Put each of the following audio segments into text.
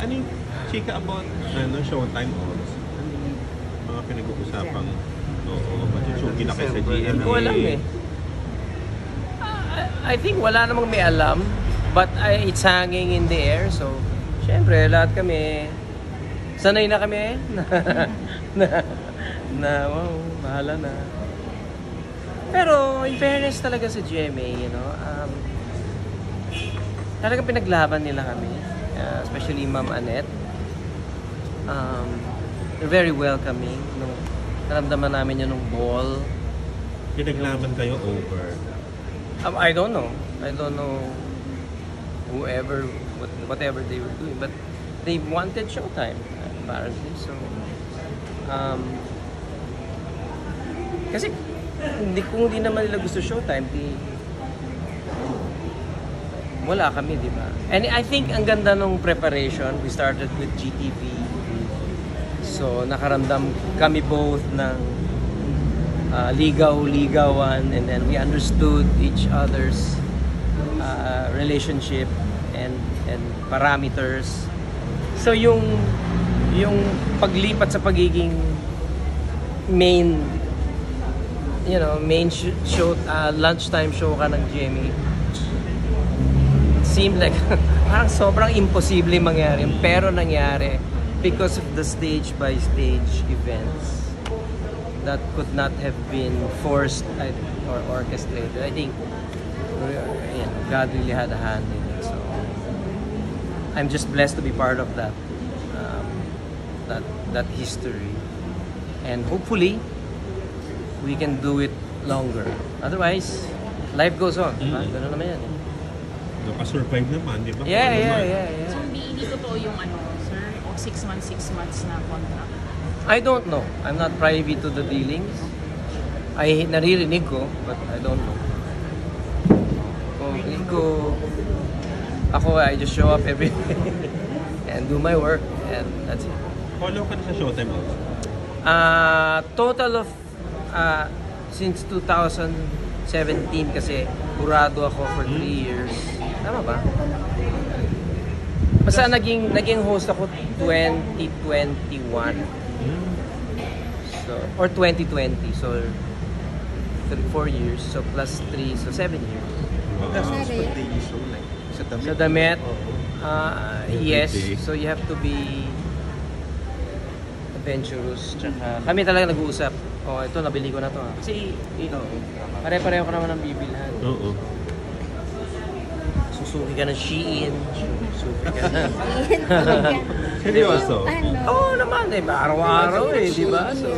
Ano yung chika about showtime also? Ano yung mga pinag-uusapang matutugi na kayo sa GMA? Hindi ko alam eh. I think wala namang may alam, but it's hanging in the air. So, syempre, lahat kami, sanay na kami wow, bahala na. Pero, in fairness talaga sa GMA, talagang pinaglaban nila kami. Especially Ma'am Annette. They're very welcoming. Naramdaman namin yun nung ball. Pinaglaban kayo over? I don't know whatever they were doing, but they wanted showtime apparently. So kasi kung hindi naman nila gusto showtime, wala kami, di ba? And I think ang ganda nung preparation. We started with GTV, so nakaramdam kami both ng ligawan, and then we understood each other's relationship and parameters. So yung paglipat sa pagiging main show, lunchtime show ka ng GMA, seemed like parang sobrang imposible mangyari, pero nangyari because of the stage by stage events that could not have been forced or orchestrated. I think God really had a hand in it. So I'm just blessed to be part of that history, and hopefully we can do it longer. Otherwise, life goes on. Ganun naman yan. Nakasurvive naman, di ba? Yeah. So hindi totoo yung sir, o 6 months na contract? I don't know. I'm not privy to the dealings. Naririnig ko, but I don't know. I just show up every day and do my work, and that's it. Follow ka na sa showtime also? Total of since 2017 kasi kurado ako for 3 years. Tama ba? Basta naging host ako 2021. So, or 2020. So 4 years. So plus 3, so 7 years. Sa damit, yes. So you have to be adventurous. Tsaka kami talaga nag-uusap. Ito, nabili ko na to. Kasi, pare-pareho ka naman ng bibilhan. Oo. Susuki ka ng Shein. Susuki ka na. Seryoso? Oo naman araw-araw di ba? So,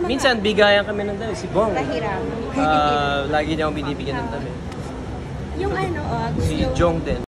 minsan bigayan kami ng dami. Si Bong. Lagi niya akong binibigyan ng dami. Yung Si Jong din.